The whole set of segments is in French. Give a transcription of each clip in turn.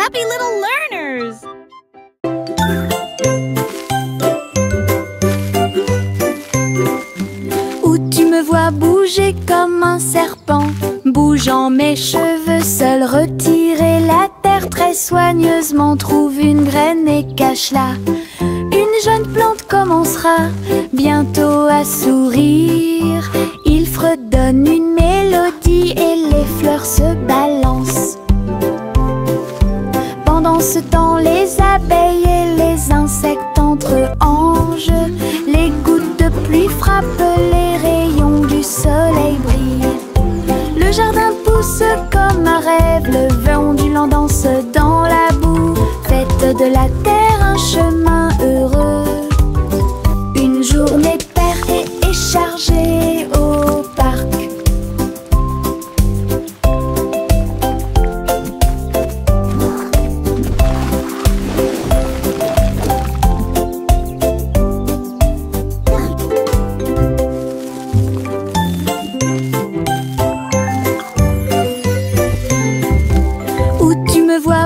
happy little learners! Où tu me vois bouger comme un serpent, bougeant mes cheveux seul, retirer la terre très soigneusement, trouve une graine et cache-la. Une jeune plante commencera bientôt à sourire. Il fredonne une mélodie et les fleurs se balancent. Pendant ce temps, les abeilles et les insectes entrent en jeu. Les gouttes de pluie frappent, les rayons du soleil brillent. Le jardin pousse comme un rêve, le vent ondulant danse dans la boue. Faites de la terre un chemin heureux. Une journée paire et chargée au parc.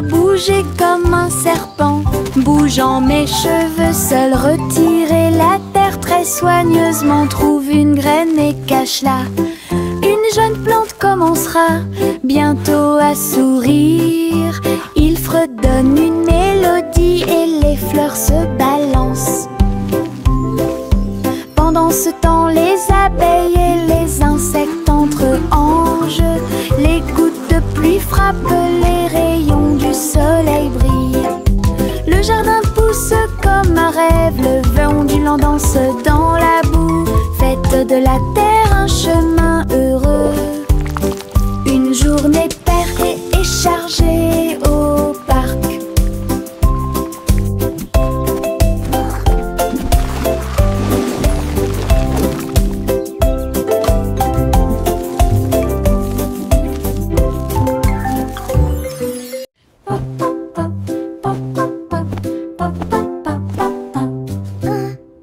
Bouger comme un serpent, bougeant mes cheveux seul, retirer la terre très soigneusement, trouve une graine et cache-la. Une jeune plante commencera bientôt à sourire. Il fredonne une mélodie et les fleurs se balancent. Pendant ce temps, les abeilles et les insectes entrent en jeu. Les gouttes de pluie frappent, les rayons du soleil brillent. Le jardin pousse comme un rêve, le vent ondulant danse dans la boue. Faites de la terre un chemin heureux. Une journée paire et chargée au parc.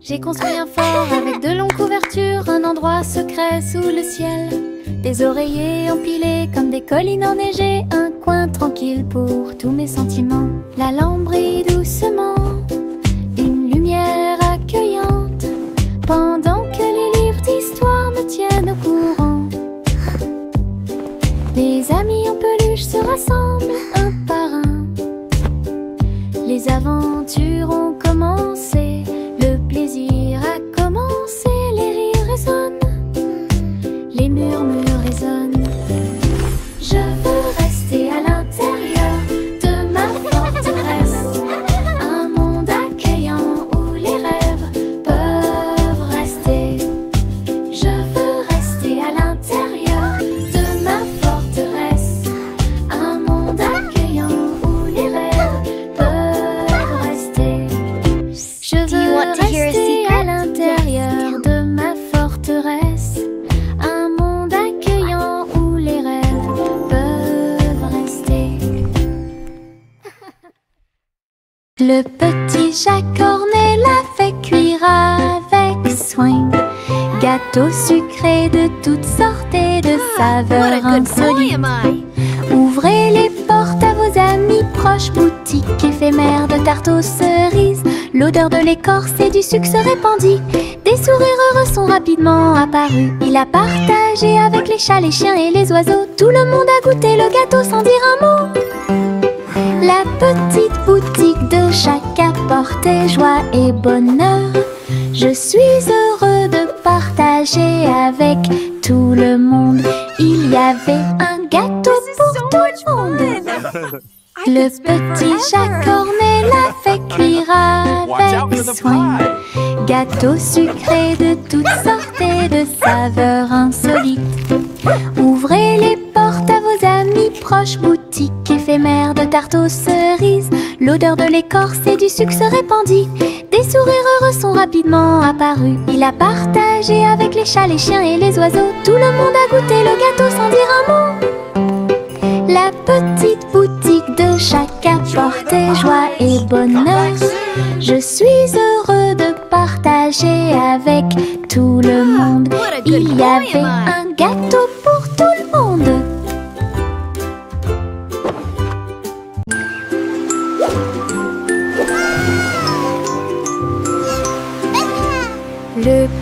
J'ai construit un fort avec de longues couvertures, un endroit secret sous le ciel. Des oreillers empilés comme des collines enneigées, un coin tranquille pour tous mes sentiments. La lampe brille doucement, une lumière accueillante, pendant que les livres d'histoire me tiennent au courant. Les amis en peluche se rassemblent un par un. Les aventures ont commencé, le plaisir a commencé, les rires résonnent, les murmures résonnent. Je veux rester à l'intérieur de ma forteresse, un monde accueillant où les rêves peuvent rester. Je veux rester à l'intérieur de ma forteresse, un monde accueillant où les rêves peuvent rester. Je veux rester à l'intérieur de ma forteresse, un monde accueillant où les rêves peuvent rester. Le petit Jacques Cornet l'a fait cuire avec soin. Gâteau sucré de toutes sortes et de saveurs insolites. Ouvrez les portes à vos amis proches, boutique éphémère de tarte aux cerises. L'odeur de l'écorce et du sucre se répandit. Des sourires heureux sont rapidement apparus. Il a partagé avec les chats, les chiens et les oiseaux. Tout le monde a goûté le gâteau sans dire un mot. La petite boutique de Jacques apportait joie et bonheur. Je suis heureux de partager avec tout le monde. Il y avait un gâteau pour tout le monde. Le petit Jacques Cornet l'a fait cuire avec soin. Gâteau sucré de toutes sortes et de saveurs insolites. Ouvrez les portes à vos amis proches, boutique éphémère de tarte aux cerises. L'odeur de l'écorce et du sucre se répandit. Des sourires heureux sont rapidement apparus. Il a partagé avec les chats, les chiens et les oiseaux. Tout le monde a goûté le gâteau sans dire un mot. La petite boutique de Jacques apportait joie et bonheur. Je suis heureux de partager avec tout le monde. Il y avait un gâteau pour tout le monde.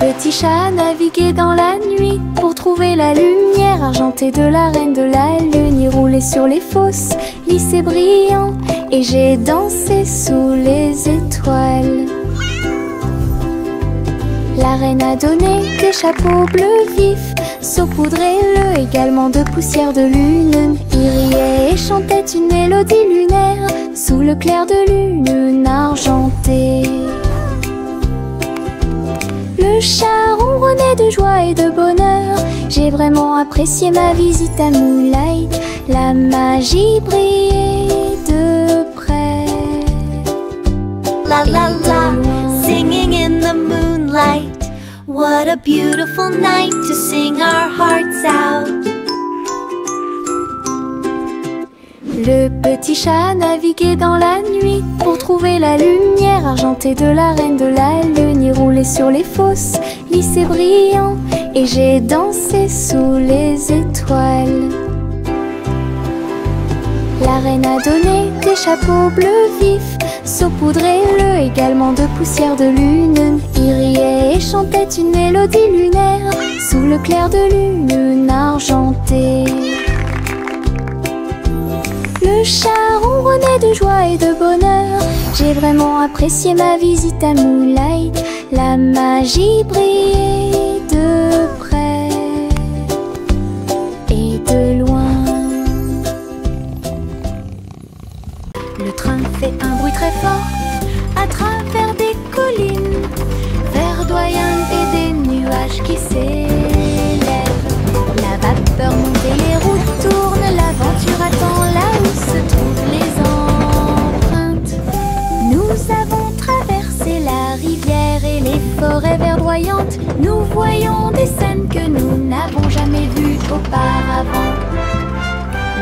petit chat naviguait dans la nuit pour trouver la lumière argentée de la reine de la lune. Il roulait sur les fosses, lissé brillant, et j'ai dansé sous les étoiles. La reine a donné des chapeaux bleus vifs, saupoudrez-le également de poussière de lune. Il riait et chantait une mélodie lunaire sous le clair de lune argentée. Le chat ronronnait de joie et de bonheur. J'ai vraiment apprécié ma visite à Moonlight. La magie brillait de près. La la la, singing in the moonlight. What a beautiful night to sing our hearts out. Le petit chat naviguait dans la nuit pour trouver la lumière argentée de la reine de la lune. Il roulait sur les fosses, lissé brillant, et j'ai dansé sous les étoiles. La reine a donné des chapeaux bleus vifs, saupoudrez-le également de poussière de lune. Il riait et chantait une mélodie lunaire sous le clair de lune argentée. Le chat ronronnait de joie et de bonheur. J'ai vraiment apprécié ma visite à Moonlight. La magie brillait de près et de loin. Le train fait un bruit très fort à travers des collines verdoyantes et des nuages qui s'élèvent. La vapeur monte et les routes tournent, l'aventure attend là où se trouvent les empreintes. Nous avons traversé la rivière et les forêts verdoyantes. Nous voyons des scènes que nous n'avons jamais vues auparavant.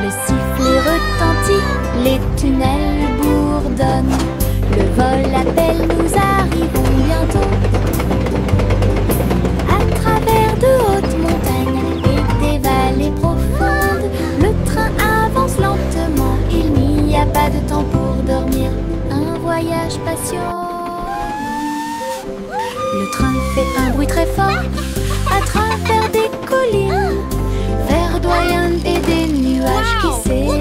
Le sifflet retentit, les tunnels bourdonnent. Le vol appelle, nous arrivons bientôt. À travers de hautes montagnes et des vallées profondes, le train avance lentement, il n'y a pas de temps pour dormir. Un voyage patient. Le train fait un bruit très fort à travers des collines verdoyantes et des nuages qui s'élèvent.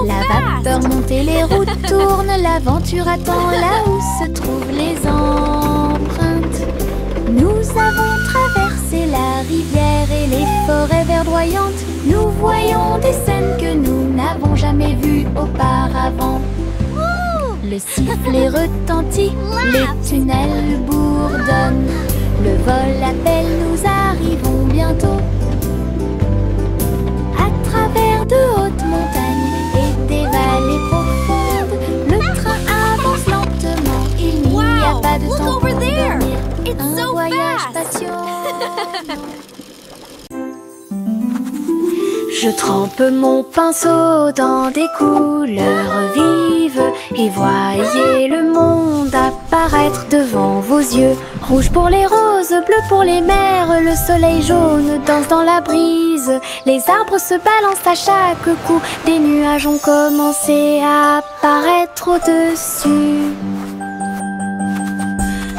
La vapeur monte et les routes tournent, l'aventure attend là où se trouvent les empreintes. Nous avons traversé la rivière et les forêts verdoyantes. Nous voyons des scènes que nous n'avons jamais vues auparavant. Le sifflet retentit, les tunnels bourdonnent. Le vol appelle, nous arrivons bientôt. À travers de hautes montagnes et des vallées profondes, le train avance lentement, il n'y a pas de temps pour dormir. Un voyage patient. Je trempe mon pinceau dans des couleurs vives et voyez le monde apparaître devant vos yeux. Rouge pour les roses, bleu pour les mers, le soleil jaune danse dans la brise. Les arbres se balancent à chaque coup, des nuages ont commencé à apparaître au-dessus.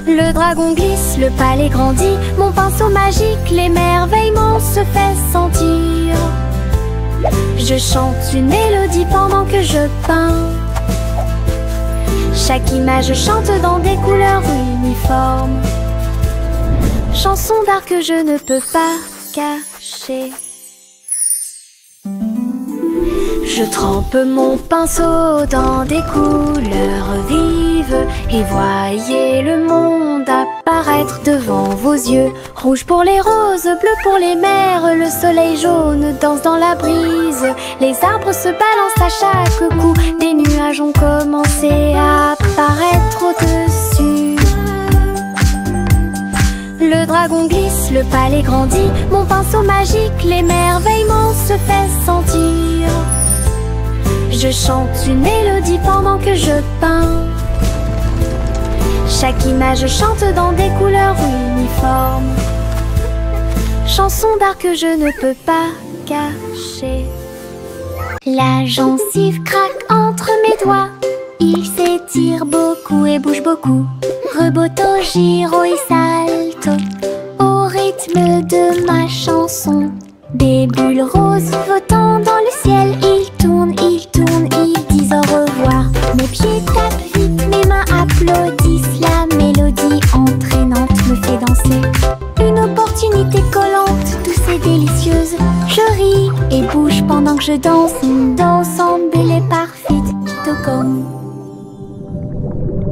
Le dragon glisse, le palais grandit, mon pinceau magique, l'émerveillement se fait sentir. Je chante une mélodie pendant que je peins. Chaque image chante dans des couleurs uniformes. Chanson d'art que je ne peux pas cacher. Je trempe mon pinceau dans des couleurs vives et voyez le monde apparaître devant vos yeux. Rouge pour les roses, bleu pour les mers, le soleil jaune danse dans la brise. Les arbres se balancent à chaque coup, des nuages ont commencé à apparaître au-dessus. Le dragon glisse, le palais grandit, mon pinceau magique, l'émerveillement se fait sentir. Je chante une mélodie pendant que je peins. Chaque image chante dans des couleurs uniformes. Chanson d'art que je ne peux pas cacher. La gencive craque entre mes doigts. Il s'étire beaucoup et bouge beaucoup. Reboto, giro et sale. salto. Au rythme de ma chanson, des bulles roses flottant dans le ciel. Ils tournent, ils disent au revoir. Mes pieds tapent vite, mes mains applaudissent. La mélodie entraînante me fait danser. Une opportunité collante, douce et délicieuse. Je ris et bouge pendant que je danse. Une danse embellée et parfaite, tout comme.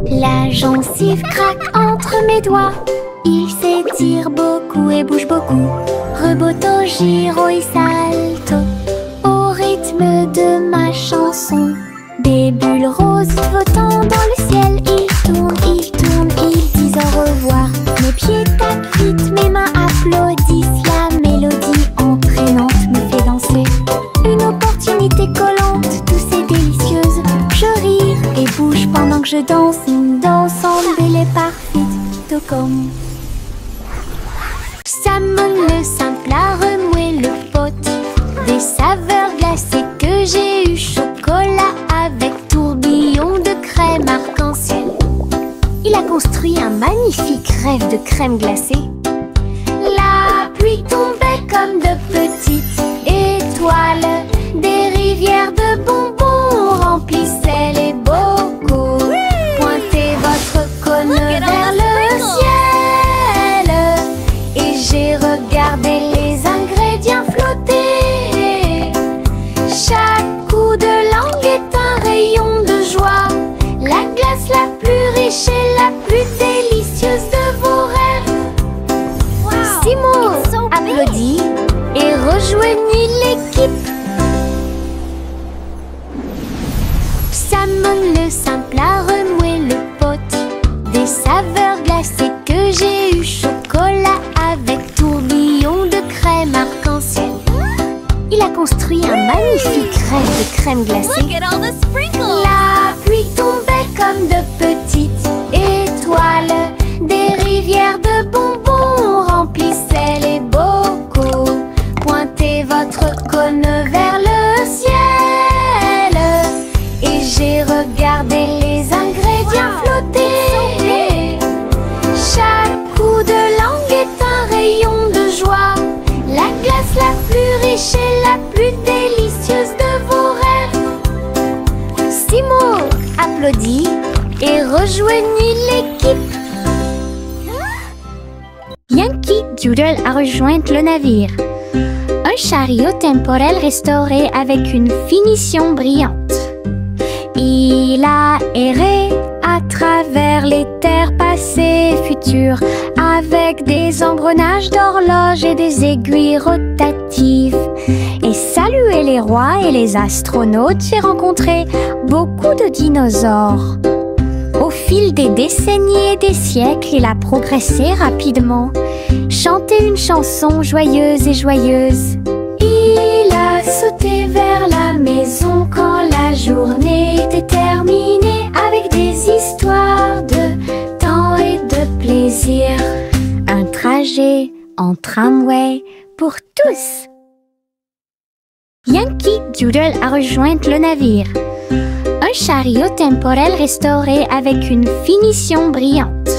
La gencive craque entre mes doigts. Il s'étire beaucoup et bouge beaucoup. Reboto, giro et salto. Au rythme de ma chanson, des bulles roses flottant dans le ciel. Ils tournent, ils disent au revoir. Mes pieds tapent vite, mes mains applaudissent. La mélodie entraînante me fait danser. Une opportunité collante, douce et délicieuse. Je ris et bouge pendant que je danse. Une danse embellée et parfaite, tout comme. Salmon, le simple à remuer le pot. Des saveurs glacées que j'ai eu. Chocolat avec tourbillon de crème arc-en-ciel. Il a construit un magnifique rêve de crème glacée. La pluie tombait comme de petites étoiles. Des rivières de bonbons remplissaient les bocaux. Pointez votre cône vers le ciel et j'ai regardé les ingrédients flotter. Chaque coup de langue est un rayon de joie. La glace la plus riche et la plus délicieuse de vos rêves. Simo applaudit et rejoignit l'équipe. Salmon, le simple à remuer le pot. Des saveurs glacées que j'ai eu. Chocolat avec tourbillon de crème arc-en-ciel. Il a construit un magnifique rêve de crème glacée. La pluie tombait comme de petites étoiles. Des rivières de bonbons remplissaient les bocaux. Pointez votre cône vers le ciel et j'ai regardé les ingrédients flotter. Chaque coup de langue est un rayon de joie. La glace la plus riche et la plus délicieuse de vos rêves. Simo applaudit et rejoignit l'équipe. Yankee Doodle a rejoint le navire. Un chariot temporel restauré avec une finition brillante. Il a erré à travers les terres passées et futures, avec des engrenages d'horloge et des aiguilles rotatives. Et salué les rois et les astronautes, j'ai rencontré beaucoup de dinosaures. Au fil des décennies et des siècles, il a progressé rapidement, chanté une chanson joyeuse et joyeuse. Il a sauté vers la maison quand la journée était terminée, avec des histoires de temps et de plaisir. Un trajet en tramway pour tous. Yankee Doodle a rejoint le navire. Un chariot temporel restauré avec une finition brillante.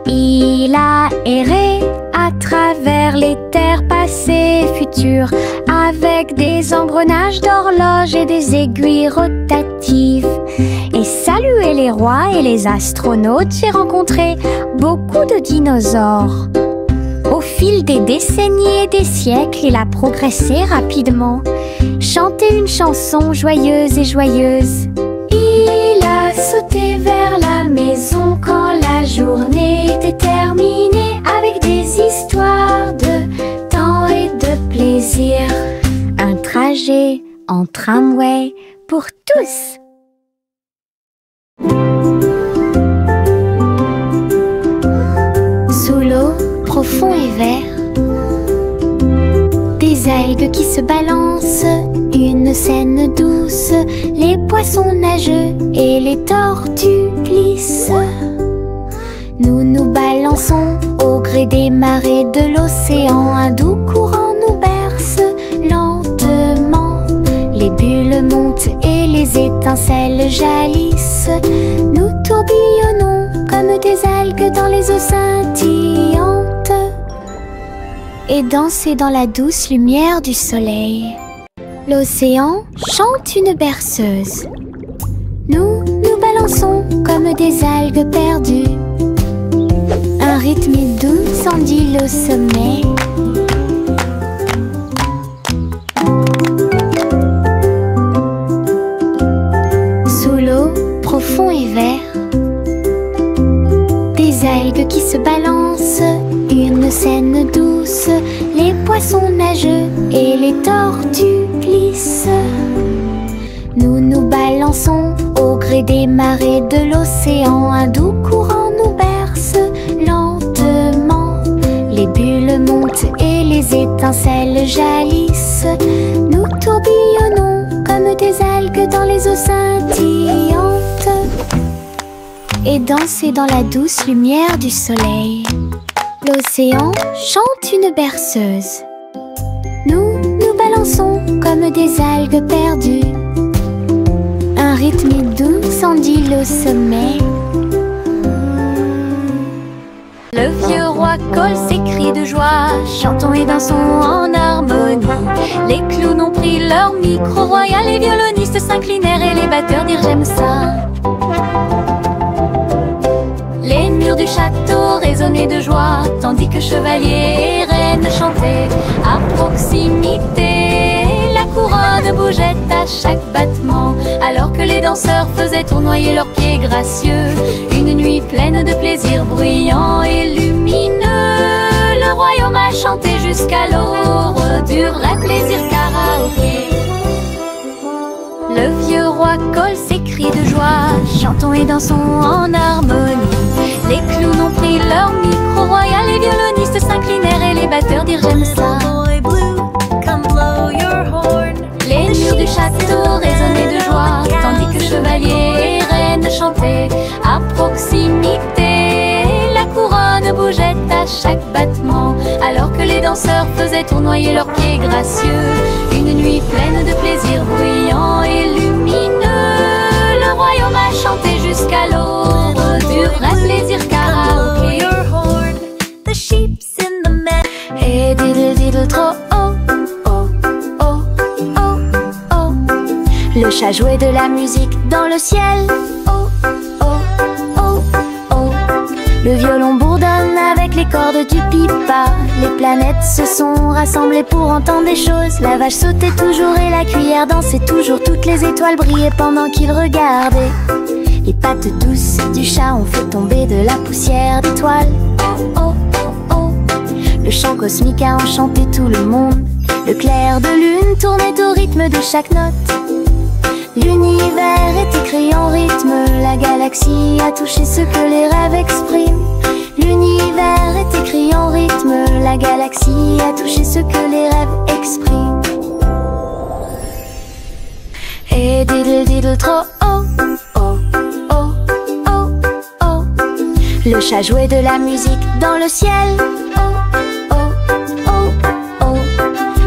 Il a erré à travers les terres passées et futures, avec des engrenages d'horloge et des aiguilles rotatives. Et salué les rois et les astronautes, j'ai rencontré beaucoup de dinosaures. Au fil des décennies et des siècles, il a progressé rapidement, chanté une chanson joyeuse et joyeuse. Il a sauté vers la maison quand la journée était terminée, avec des histoires de temps et de plaisir. Un trajet en tramway pour tous. Sous l'eau, profond et vert, des algues qui se balancent, une scène douce, les poissons nagent et les tortues glissent. Nous nous balançons au gré des marées de l'océan, un doux courant nous berce lentement. Les bulles montent et les étincelles jaillissent. Nous tourbillonnons comme des algues dans les eaux scintillants. et danser dans la douce lumière du soleil. L'océan chante une berceuse. Nous nous balançons comme des algues perdues. Un rythme doux s'endile au sommet. Sous l'eau, profond et vert, des algues qui se balancent, une scène douce. Les poissons nagent et les tortues glissent. Nous nous balançons au gré des marées de l'océan. Un doux courant nous berce lentement. Les bulles montent et les étincelles jaillissent. Nous tourbillonnons comme des algues dans les eaux scintillantes et danser dans la douce lumière du soleil. L'océan chante une berceuse. Nous nous balançons comme des algues perdues. Un rythme doux s'endile au sommet. Le vieux roi Cole s'écrie de joie. Chantons et dansons en harmonie. Les clowns ont pris leur micro royal. Les violonistes s'inclinèrent et les batteurs dirent j'aime ça. Les murs du château résonnaient de joie, tandis que chevaliers et reines chantaient à proximité. La couronne bougeait à chaque battement, alors que les danseurs faisaient tournoyer leurs pieds gracieux. Une nuit pleine de plaisir bruyant et lumineux. Le royaume a chanté jusqu'à l'aube du vrai plaisir karaoké. Le vieux roi Cole s'écrie de joie. Chantons et dansons en harmonie. Les clowns ont pris leur micro royal. Les violonistes s'inclinèrent et les batteurs dirent j'aime ça. Les murs du château résonnaient de joie, tandis que chevaliers et reines chantaient à proximité. La couronne bougeait à chaque battement, alors que les danseurs faisaient tournoyer leurs pieds gracieux. Une nuit pleine de plaisir bruyant et lumineux. Le royaume a chanté jusqu'à l'aube du vrai plaisir karaoké. Et diddle diddle trop oh, oh, oh, oh, oh. Le chat jouait de la musique dans le ciel. Oh, oh, oh, oh. Le violon bourdonne avec les cordes du pipa. Les planètes se sont rassemblées pour entendre des choses. La vache sautait toujours et la cuillère dansait toujours. Toutes les étoiles brillaient pendant qu'ils regardaient. Les pattes douces du chat ont fait tomber de la poussière d'étoiles. Oh, oh, oh, oh. Le chant cosmique a enchanté tout le monde. Le clair de lune tournait au rythme de chaque note. L'univers est écrit en rythme. La galaxie a touché ce que les rêves expriment. L'univers est écrit en rythme. La galaxie a touché ce que les rêves expriment. Et diddle diddle trop oh, oh, oh, oh, oh. Le chat jouait de la musique dans le ciel. Oh, oh, oh, oh.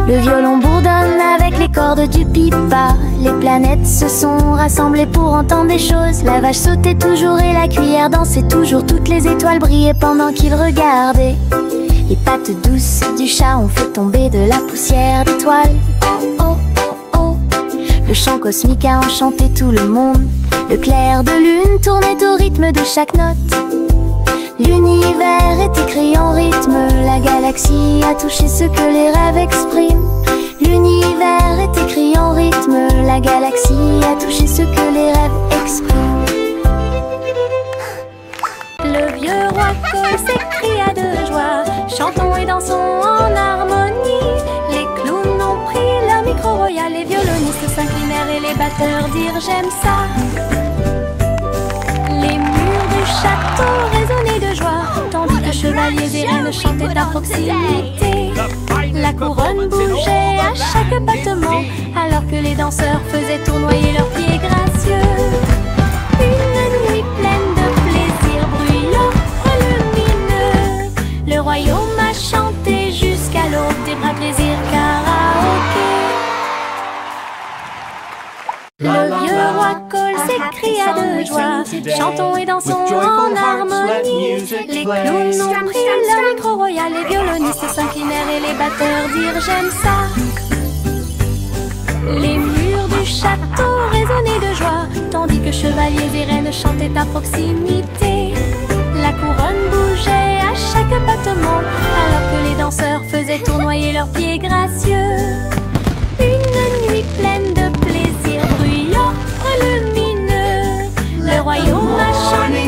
Le violon bourdonne avec les cordes du pipa. Les planètes se sont rassemblées pour entendre des choses. La vache sautait toujours et la cuillère dansait toujours. Toutes les étoiles brillaient pendant qu'ils regardaient. Les pattes douces du chat ont fait tomber de la poussière d'étoiles. Oh, oh, oh, oh. Le chant cosmique a enchanté tout le monde. Le clair de lune tournait au rythme de chaque note. L'univers est écrit en rythme. La galaxie a touché ce que les rêves expriment. L'univers est écrit en rythme. La galaxie a touché ce que les rêves expriment. Le vieux roi Cole s'écria de joie. Chantons et dansons en harmonie. Les clowns ont pris leur micro royal. Les violonistes s'inclinèrent et les batteurs dirent j'aime ça. Les murs du château résonnaient de joie, tandis que chevaliers et reines chantaient à proximité. La couronne bougeait à chaque battement, alors que les danseurs faisaient tournoyer leurs pieds gracieux. Une nuit pleine de plaisir bruyant, lumineux. Le royaume a chanté jusqu'à l'aube des vrais plaisirs karaoké. Le vieux roi call s'écria de joie. Chantons et dansons en harmonie. Les clowns ont pris leur micro royal, les violonistes s'inclinèrent et les batteurs dirent j'aime ça. Les murs du château résonnaient de joie, tandis que chevaliers et reines chantaient à proximité. La couronne bougeait à chaque battement, alors que les danseurs faisaient tournoyer leurs pieds gracieux. Une nuit pleine de plaisir, bruyant, lumineux, le royaume a chanté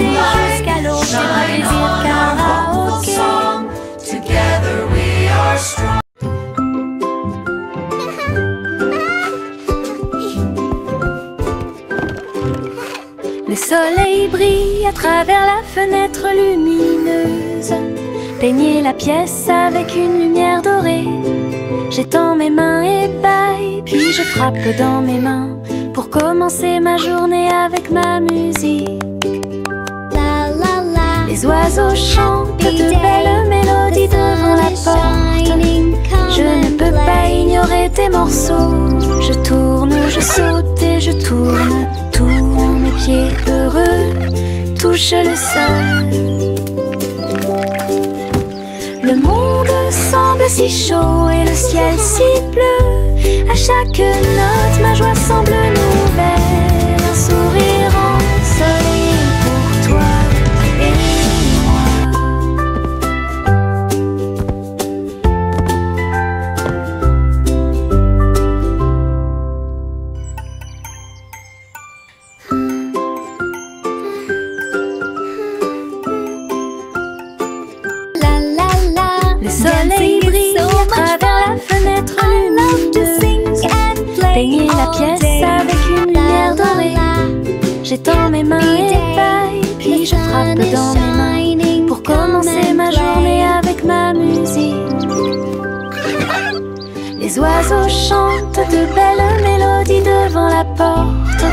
jusqu'à l'aube. C'est un plaisir karaoké. Together we are strong. Le soleil brille à travers la fenêtre lumineuse, peignez la pièce avec une lumière dorée. J'étends mes mains ébahies, puis je frappe dans mes mains pour commencer ma journée avec ma musique. La la la. Les oiseaux chantent de belles mélodies devant la porte. Je ne peux pas ignorer tes morceaux. Je tourne, je saute et je tourne. Tous mes pieds heureux touchent le sol. Le monde semble si chaud et le ciel si bleu. À chaque note, ma joie semble nouvelle. Un sourire ensoleillé pour toi et moi. La la la. Le soleil brille à travers la fenêtre lumineuse. Peignez la pièce avec une lumière dorée. J'étends mes mains ébahies, puis je frappe dans mes mains pour commencer ma journée avec ma musique. Les oiseaux chantent de belles mélodies devant la porte.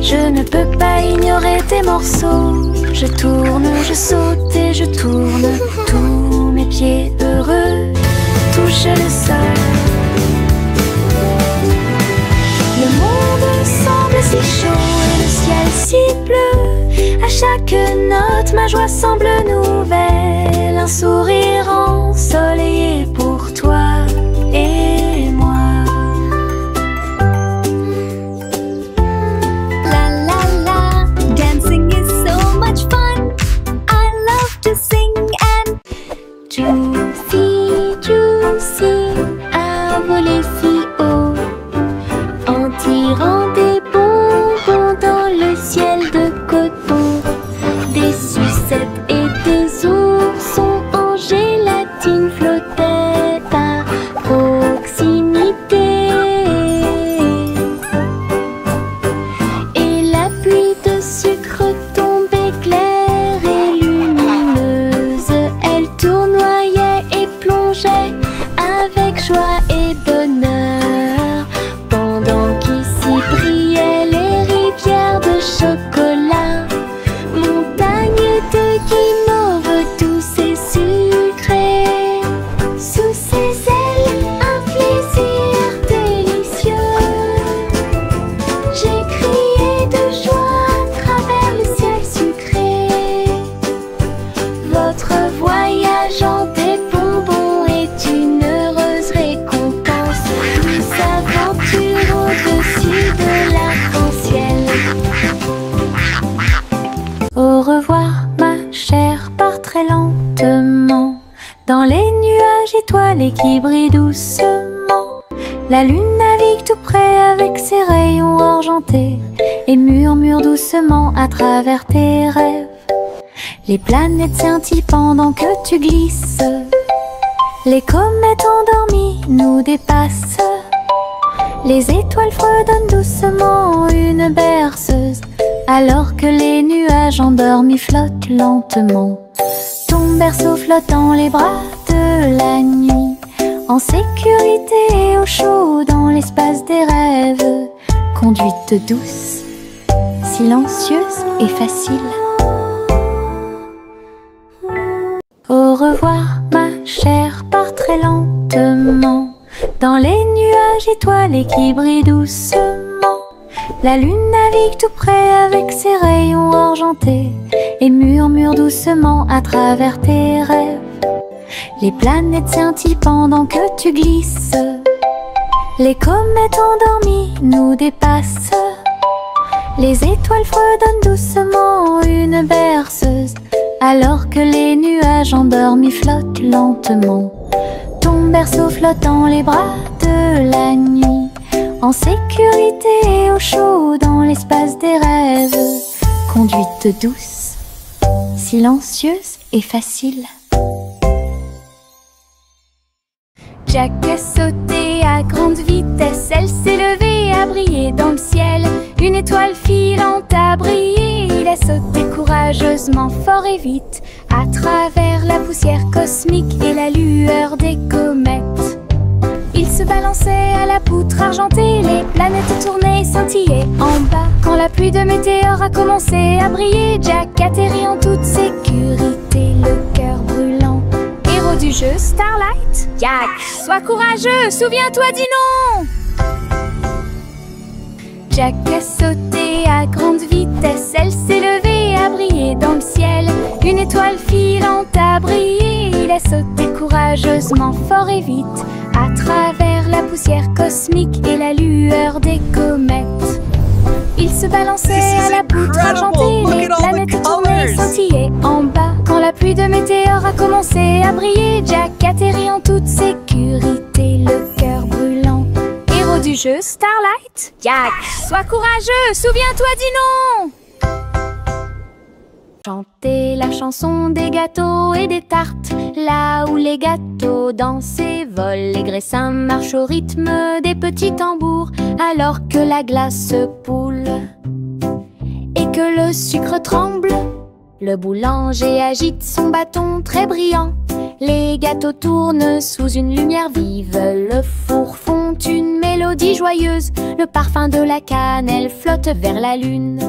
Je ne peux pas ignorer tes morceaux. Je tourne, je saute et je tourne. Tous mes pieds heureux touchent le sol. Le monde semble si chaud et le ciel si bleu. À chaque note, ma joie semble nouvelle. Un sourire ensoleillé pour toi et moi. La la la. Dancing is so much fun. I love to sing and Juicy, juicy, a volé si haut, en tirant des bonbons dans le ciel de coton. Des sucettes et des oursons en gélatine flottaient à proximité. Et la pluie de sucre tombait claire et lumineuse. Elle tournoyait et plongeait avec joie et bonheur, pendant qu'ici brillaient les rivières de chocolat, montagnes de guimauve douces et sucrées. Sous ses ailes, un plaisir délicieux. J'ai crié de joie à travers le ciel sucré. Votre voyage en des bonbons est une heureuse récompense. Douce aventure au-dessus de l'arc-en-ciel. Au revoir, ma chère, pars très lentement dans les nuages étoilés qui brillent doucement. La lune navigue tout près avec ses rayons argentés et murmure doucement à travers tes rêves. Les planètes scintillent pendant que tu glisses. Les comètes endormies nous dépassent. Les étoiles fredonnent doucement une berceuse, alors que les nuages endormis flottent lentement. Ton berceau flotte dans les bras de la nuit, en sécurité et au chaud dans l'espace des rêves. Conduite douce, silencieuse et facile. Au revoir, ma chère, pars très lentement dans les nuages étoilés qui brillent doucement. La lune navigue tout près avec ses rayons argentés et murmure doucement à travers tes rêves. Les planètes scintillent pendant que tu glisses. Les comètes endormies nous dépassent. Les étoiles fredonnent doucement une berceuse, alors que les nuages endormis flottent lentement. Ton berceau flotte dans les bras de la nuit, en sécurité et au chaud dans l'espace des rêves. Conduite douce, silencieuse et facile. Jack a sauté à grande vitesse, elle s'est levée à briller dans le ciel. Une étoile filante a brillé, il a sauté courageusement, fort et vite, à travers la poussière cosmique et la lueur des comètes. Il se balançait à la poutre argentée, les planètes tournaient, scintillaient en bas. Quand la pluie de météores a commencé à briller, Jack atterrit en toute sécurité, le cœur brûlant. Héros du jeu Starlight, Jack, sois courageux, souviens-toi du nom. Jack a sauté à grande vitesse, elle s'est levée à briller dans le ciel. Une étoile filante a brillé, il a sauté courageusement, fort et vite, à travers la poussière cosmique et la lueur des comètes. Il se balançait à la poutre argentée, les planètes tournaient, scintillaient en bas. Quand la pluie de météores a commencé à briller, Jack atterrit en toute sécurité, le cœur brûlant. Héros du jeu Starlight, Jack, sois courageux, souviens-toi du nom. Chantez la chanson des gâteaux et des tartes, là où les gâteaux dansent et volent. Les graissins marchent au rythme des petits tambours, alors que la glace poule et que le sucre tremble. Le boulanger agite son bâton très brillant. Les gâteaux tournent sous une lumière vive. Le four fond une mélodie joyeuse. Le parfum de la cannelle flotte vers la lune.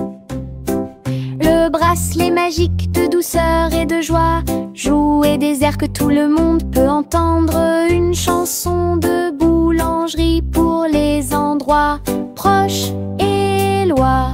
Le bracelet magique de douceur et de joie jouer des airs que tout le monde peut entendre. Une chanson de boulangerie pour les endroits proches et loin.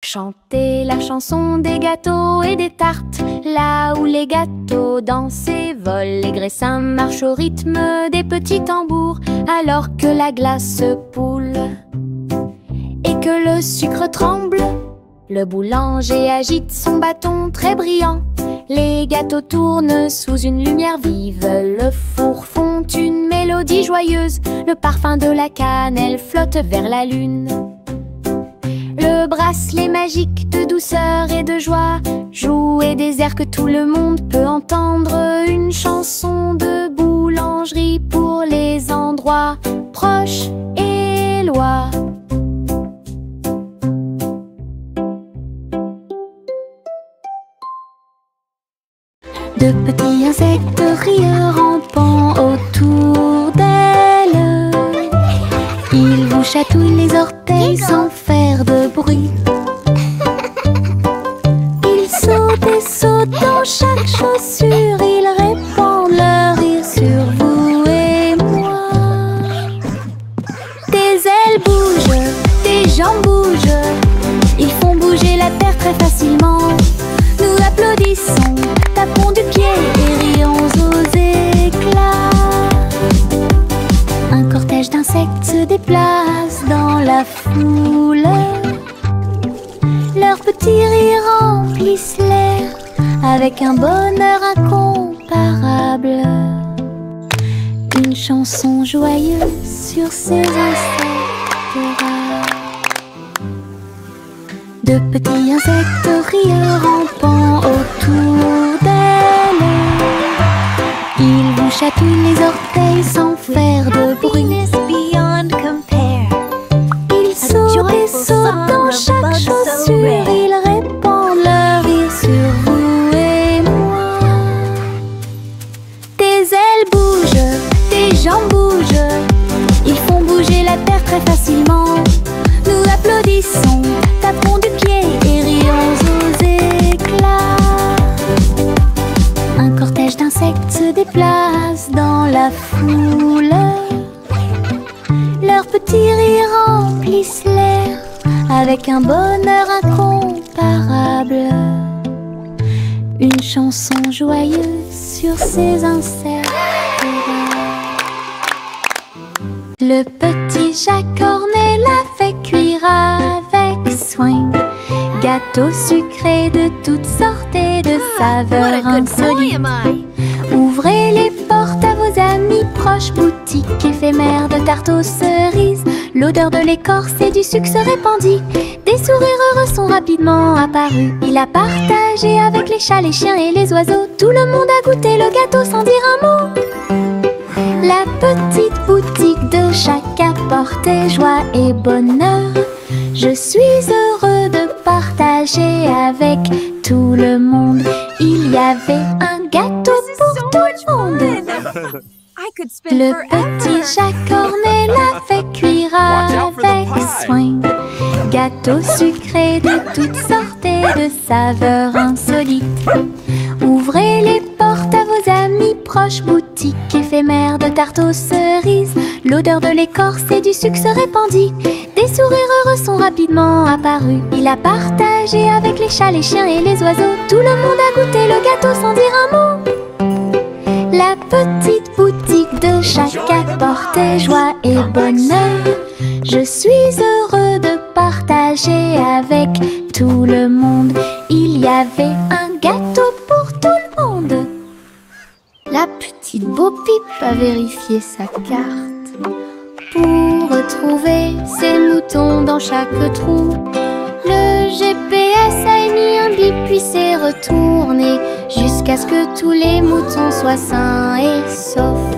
Chantez la chanson des gâteaux et des tartes, là où les gâteaux dansent et volent. Les graissins marchent au rythme des petits tambours, alors que la glace poule et que le sucre tremble. Le boulanger agite son bâton très brillant. Les gâteaux tournent sous une lumière vive. Le four fond une mélodie joyeuse. Le parfum de la cannelle flotte vers la lune. Le bracelet magique de douceur et de joie jouer des airs que tout le monde peut entendre. Une chanson de boulangerie pour les endroits proches et loin. De petits insectes rieurs rampant autour d'elle, ils vous chatouillent les orteils sans faire de bruit. Ils sautent et sautent dans chaque chaussure, ils répandent leur rire sur vous et moi. Tes ailes bougent, tes jambes bougent, ils font bouger la terre très facilement. Nous applaudissons, tapons du pied et rions aux éclats. Un cortège d'insectes se déplace dans la foule. Leurs petits rires remplissent l'air avec un bonheur incomparable. Une chanson joyeuse sur ces insectes rares. De petits insectes rieurs rampant autour d'elle, ils vous chatouillent les orteils sans faire de bruit. Ils sautent et sautent dans chaque chaussure, ils répandent leur rire sur vous et moi. Tes ailes bougent, tes jambes bougent, ils font bouger la terre très facilement. Nous applaudissons, tapons du pied et rions aux éclats. Un cortège d'insectes se déplacent dans la foule. Leurs petits rires remplissent l'air avec un bonheur incomparable. Une chanson joyeuse sur ces insectes. Le petit chat cornet l'a fait cuire avec soin. Gâteaux sucrés de toutes sortes et de saveurs insolites. Ouvrez les portes à vos amis proches, boutique éphémère de tarte aux cerises. L'odeur de l'écorce et du sucre se répandit. Des sourires heureux sont rapidement apparus. Il a partagé avec les chats, les chiens et les oiseaux. Tout le monde a goûté le gâteau sans dire un mot. La petite boutique de chaque apportait joie et bonheur. Je suis heureux de partager avec tout le monde. Il y avait un gâteau pour tout le monde. Le petit chat cornet l'a fait cuire avec soin. Gâteau sucré de toutes sortes et de saveurs insolites. Ouvrez les portes à vos amis proches, boutique éphémère de tarte aux cerises. L'odeur de l'écorce et du sucre se répandit. Des sourires heureux sont rapidement apparus. Il a partagé avec les chats, les chiens et les oiseaux. Tout le monde a goûté le gâteau sans dire un mot. La petite boutique de chaque apportait joie et bonheur. Je suis heureux de partager avec tout le monde. Il y avait un gâteau pour tout le monde. La petite Bo Peep a vérifié sa carte pour retrouver ses moutons dans chaque trou. Le GPS a émis un bip puis s'est retourné jusqu'à ce que tous les moutons soient sains et saufs.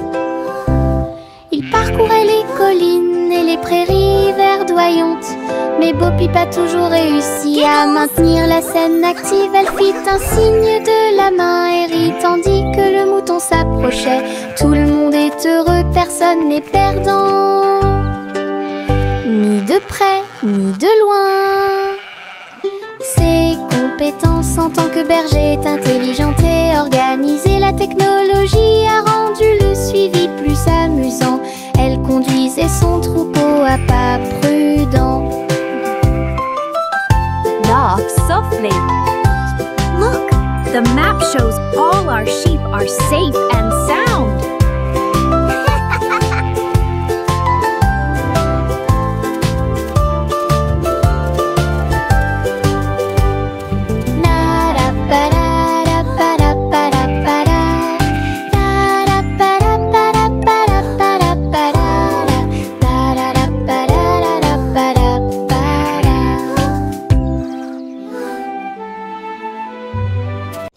Il parcourait les collines et les prairies verdoyantes, mais Bo Peep a toujours réussi à maintenir la scène active. Elle fit un signe de la main et rit tandis que le mouton s'approchait. Tout le monde est heureux, personne n'est perdant, ni de près ni de loin. Ses compétences en tant que berger est intelligente et organisée. La technologie a rendu le suivi plus amusant. Elle conduisait son troupeau à pas prudents. Laugh softly. Look, the map shows all our sheep are safe and sound.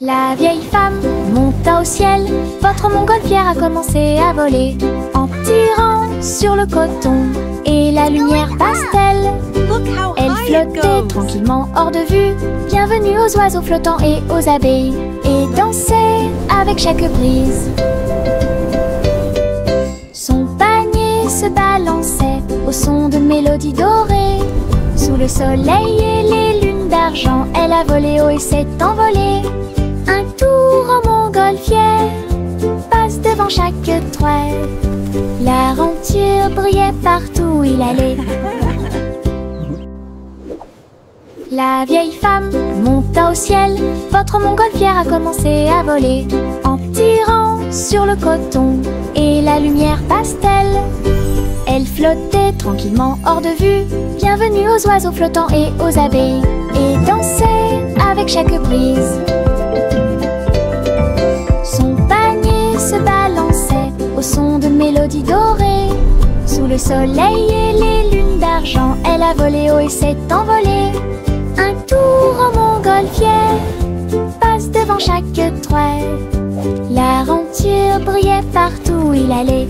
La vieille femme monta au ciel. Votre montgolfière a commencé à voler en tirant sur le coton et la lumière pastel. Elle flottait tranquillement hors de vue. Bienvenue aux oiseaux flottants et aux abeilles, et dansait avec chaque brise. Son panier se balançait au son de mélodies dorées. Sous le soleil et les lunes d'argent, elle a volé haut et s'est envolée. Un tour en montgolfière passe devant chaque trait. La renture brillait partout où il allait. La vieille femme monta au ciel. Votre montgolfière a commencé à voler en tirant sur le coton et la lumière pastel. Elle flottait tranquillement hors de vue. Bienvenue aux oiseaux flottants et aux abeilles, et dansait avec chaque brise. Son panier se balançait au son de mélodies dorées. Sous le soleil et les lunes d'argent, elle a volé haut et s'est envolée. Un tour en montgolfière passe devant chaque trait. La renture brillait partout où il allait.